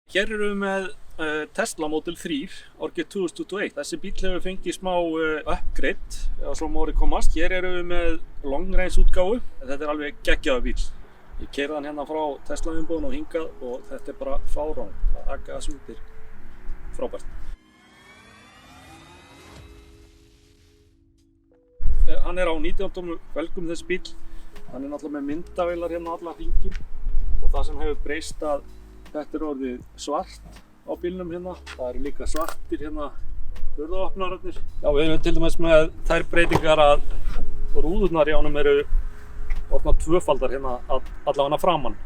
Hér erum við með Tesla Model 3 árið 2021. Þessi bíl hefur fengið smá upgrade, ef svo má orði komast. Hér erum við með long range útgáfu. Þetta er alveg geggjaður bíl. Ég keyrði hann hérna frá Tesla-umbúðinu og hingað og þetta er bara fáránlegt. Það aga þessu út er frábært. Hann er á 19 tómum felgum þessi bíl. Hann er náttúrulega með myndavélar hérna alla hringinn og það sem hefur breyst að þetta er orðið svart á bílnum hérna. Það eru líka svartir hérna hurðaopnararnir. Já, við erum til dæmis með þær breytingar að rúðurnar í honum eru orðnar tvöfaldar hérna allavega framan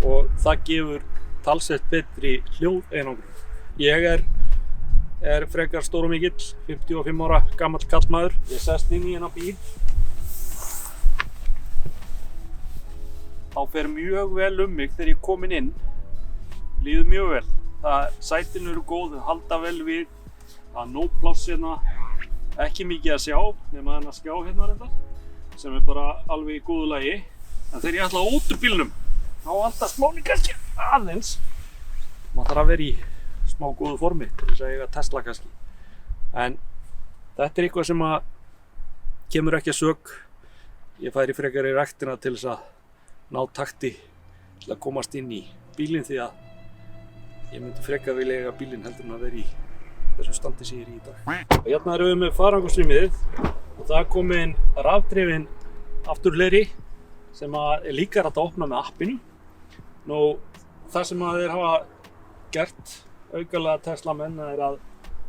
og það gefur talsvert betri hljóðeinangrun. Ég er frekar stór og mikill, 55 ára gamall karlmaður. Ég sest inn í hérna bíl. Þá fer mjög vel mig þegar ég er kominn inn. Líður mjög vel. Sætin eru góð, halda vel við. Það er nóg pláss hérna. Ekki mikið að sjá, nema þennan skjá hérna reyndar, sem er bara alveg í góðu lagi. En þegar ég ætla út úr bílnum, þá vantar smáni kannski aðeins. Maður þarf að vera í smá góðu formi til þess að eiga Tesla kannski. En þetta er eitthvað sem kemur ekki að sök. Ég færi frekar í ræktina til þess að ná takti til að komast inn í bílinn því að ég myndi frekar vilja eiga bílinn heldur en að vera í þessu standi sem ég er í dag. Og hérna erum við með farangursrýmið og það er komin rafdrifin afturhleri sem er líka hægt að opna með appinu. Nú, það sem þeir hafa gert aukalega Tesla menn er að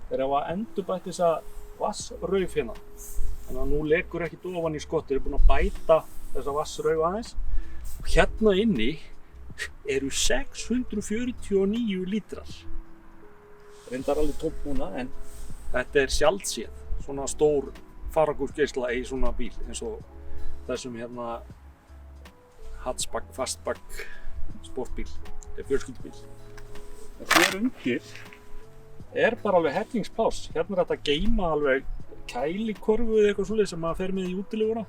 þeir hafa endurbætt þessa vatnsrauf hérna. Þannig að nú lekur ekkert ofan í skott, þeir eru búin að bæta þessa vatnsrauf aðeins. Og hérna inni eru 649 lítrar. Reyndar alveg tómt núna, en þetta er sjaldséð. Svona stór farangursgeisla í svona bíl, eins og þessum hérna hatchback, fastback sportbíl, fjölskyldubíl. En hér undir er bara alveg hellingspláss. Hérna er þetta að geyma alveg kælikorfu eða eitthvað svoleiðis sem maður fer með í útileguna.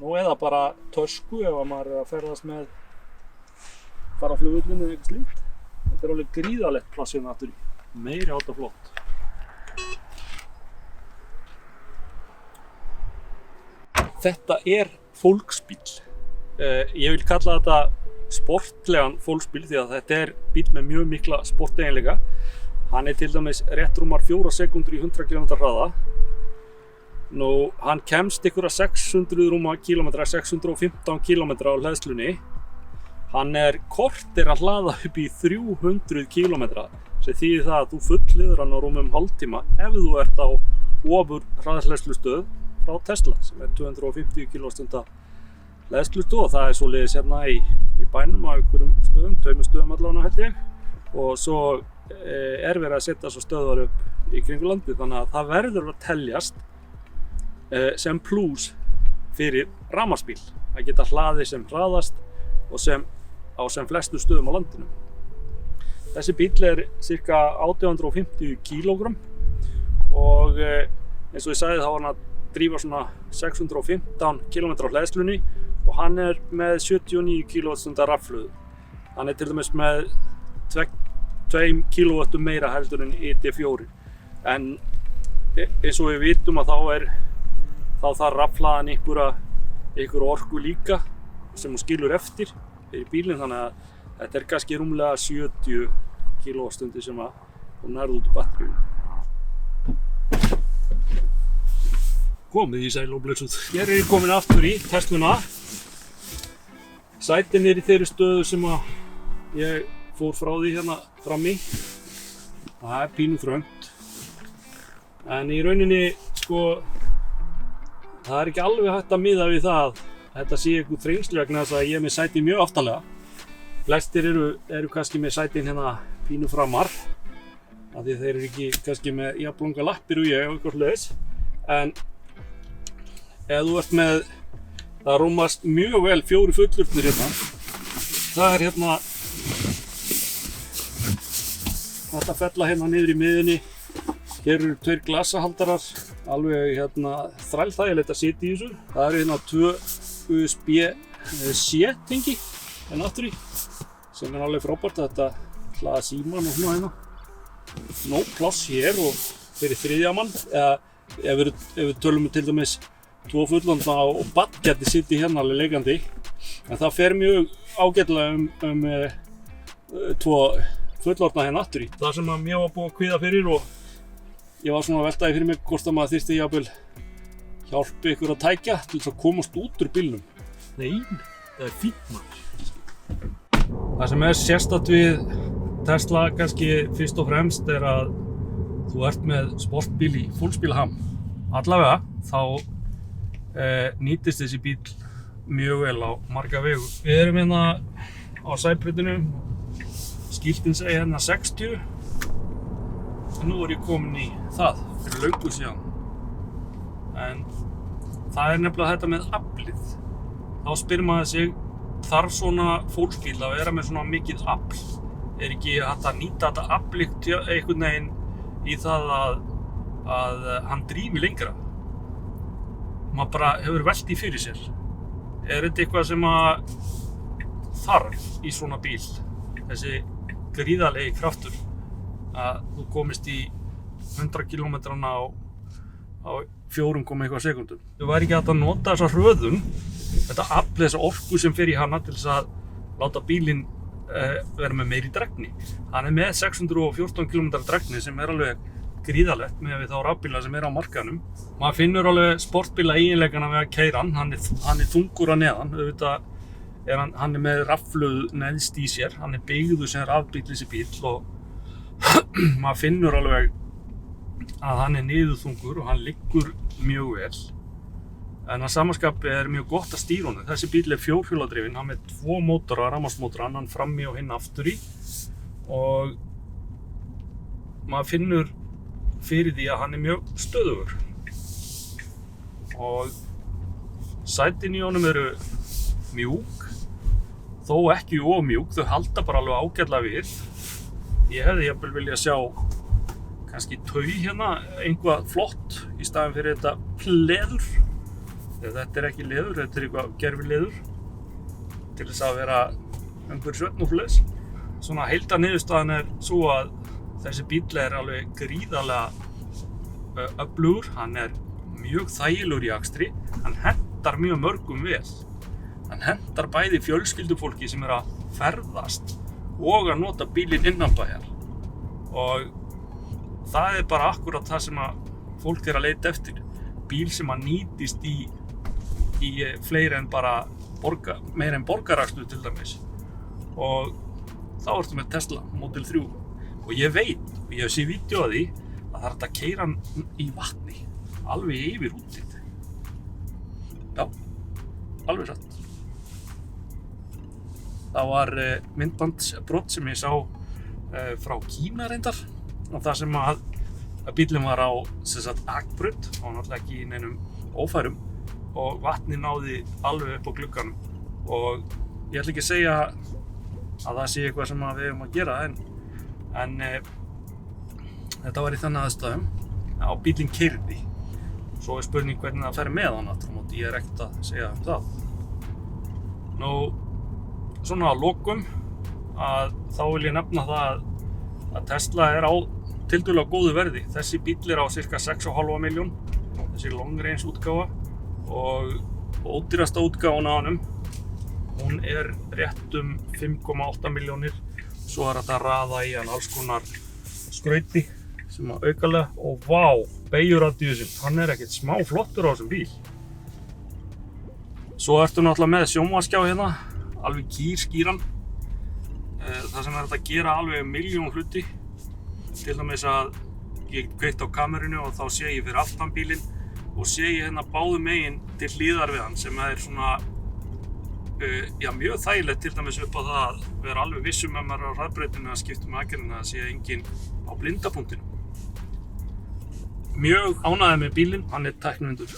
Nú eða bara tösku ef maður er að ferðast með fara á flugvöllinn eða eitthvað slíkt. Þetta er alveg gríðarlegt pláss hérna aftur í. Meiri háttar flott. Þetta er fólksbíl. Ég vil kalla þetta sportlegan fólksbíl því að þetta er bíl með mjög mikla sporteiginleika. Hann er til dæmis rétt rúmar 4 sekúndur í 100 km hraða. Nú, hann kemst ykkur að 600 rúma kílómetra, 615 km á hleðslunni. Hann er korter að hlaða upp í 300 km, sem þýðir það að þú fullliður hann á rúmum hálftíma ef þú ert á ofur hraðhleðslustöð frá Tesla, sem er 250 km/h hleðslustöð og það er svoleiðis hérna í bænum á einhverjum stöðum, 2 stöðum allavega held ég. Og svo er verið að setja svo stöðvar upp í kringu landið, þannig að það verður að teljast sem plús fyrir rafmagnsbíl að geta hlaðið sem hraðast og á sem flestu stöðum á landinu. Þessi bíl er ca. 1850 kg og eins og ég sagði þá var hann að drífa svona 615 km á hleðslunni og hann er með 79 kWh rafhlöðu. Hann er til dæmis með 2 kW meira heldur en ID4 en eins og við vitum að þá þarf rafhlaðan einhver orku líka sem hún skilur eftir fyrir bílinn, þannig að þetta er kannski rúmlega 70 kWh sem hún nærði út úr batteríunum. Komið í sæl og blessuð. Hér er ég komin aftur í Tesluna. Sætin er í þeirri stöðu sem ég fór frá því hérna frammi. Það er pínu þröngt. En í rauninni, það er ekki alveg hægt að miða við það að þetta sé eitthvað þrengsli vegna þess að ég er með sætin mjög aftarlega. Flestir eru kannski með sætin hérna pínu framar af því þeir eru ekki kannski með jafnlanga lappir og ég og eitthvað svoleiðis. En ef þú ert með, það rúmast mjög vel 4 fullurfnir hérna. Það er hérna þetta fella hérna niður í miðjunni. Hér eru 2 glasahaldarar, alveg hérna þrælþægilegt að sitja í þessu. Það eru hérna 2 USB-C tengi hérna aftur í, sem er alveg frábært. Þetta hlaða síman og svona hérna. Nóg pláss hér og fyrir þriðja mann, eða ef við tölum til dæmis 2 fullorðna og barn geti sitið hérna alveg leikandi. En það fer mjög ágætlega 2 fullorðna hérna aftur í. Það sem að mér var búið að kvíða fyrir og ég var svona að veltaði fyrir mig hvort að maður þyrfti jafnvel hjálpa ykkur að tækja til þess að komast út úr bílnum. Nei, það fínt maður. Það sem sérstakt við Tesla kannski fyrst og fremst að þú ert með sportbíl í fólksbílaham. Allavega þá nýtist þessi bíl mjög vel á marga vegu. Við erum hérna á Sæbrautinni, skiltin segja hérna 60 og nú ég komin í það fyrir löngu síðan. En það nefnilega þetta með aflið. Þá spyr maður sig, þarf svona fólksbíl að vera með svona mikið afl? Ekki hægt að nýta þetta aflið einhvern veginn í það að hann drífi lengra? Maður bara hefur velt í fyrir sér. Þetta eitthvað sem að þarf í svona bíl? Þessi gríðarlegi kraftur að þú komist í 100 km á 4,1 sekúndum. Þú væri ekki hægt að nota þessa hröðun, þetta afl, þessa orku sem fer í hana til þess að láta bílinn vera með meiri drægni. Hann með 614 km drægni sem alveg gríðarlegt með þá rafbíla sem á markaðnum. Maður finnur alveg sportbíla eiginleikana við að keyra hann. Hann þungur að neðan. Auðvitað hann með rafluð neðst í sér. Hann byggður sem rafbíll þessi bíl og maður finnur alveg að hann niðurþungur og hann liggur mjög vel. En að samanskapi mjög gott að stýra honum. Þessi bíl 4-hjóladrifinn, hann með 2 mótora, rafmagnsmótora, hann frammi og hinn aftur í. Og maður finnur fyrir því að hann mjög stöðugur. Og sætin í honum eru mjúk, þó ekki of mjúk, þau halda bara alveg ágætlega við. Ég hefði jafnvel viljað sjá kannski taug hérna, einhvað flott í staðinn fyrir þetta leður. Þetta ekki leður, þetta eitthvað gervileður til þess að vera einhver svefn og fleis. Svona heildarniðurstaðan sú að þessi bíll alveg gríðarlega öflugur, hann mjög þægilegur í akstri, hann hentar mjög mörgum vel. Hann hentar bæði fjölskyldufólki sem að ferðast og að nota bílinn innanbæjar. Og það bara akkúrat það sem að fólk að leita eftir. Bíl sem að nýtist í fleiri en bara meira en borgarakstur til dæmis. Og þá ertu með Tesla Model 3. Og ég veit, og ég hef séð vídeó af því, að það hægt að keyra hann í vatni, alveg yfir útið. Já, alveg satt. Það var myndbandsbrot sem ég sá frá Kína reyndar, og það sem að bíllinn var á akbraut, og náttúrulega ekki í neinum ófærum, og vatnið náði alveg upp á glugganum. Og ég ætla ekki að segja að það sé eitthvað sem við eigum að gera, en þetta var í þannig aðstæðum að bíllinn keyrði. Svo spurning hvernig það fer með hann aftur á móti, ég ekkert að segja það. Nú, svona að lokum, þá vil ég nefna það að Tesla á tiltölulega góðu verði. Þessi bíll á cirka 6,5 milljón, þessi long range útgáfa, og ódýrasta útgáfan á honum, hún rétt 5,8 milljónir. Svo þetta að raða í hann alls konar skrauti sem að aukalega, og vá, beygjuradíusinn, hann ekkert smá flottur á þessum bíl. Svo ertu náttúrulega með sjónvarpsskjá hérna, alveg kýrskýran. Það sem hægt að gera alveg milljón hluti. Til dæmis að ég kveikt á kamerunni og þá sé ég fyrir aftan bílinn og sé ég hérna báðum megin til hliðar við hann, sem svona mjög þægilegt, til dæmis upp á það að vera alveg vissum ef maður á hraðbrautinu að skipta akreinu að sé enginn á blindapunktinu. Mjög ánægður með bílinn, hann tæknivindur.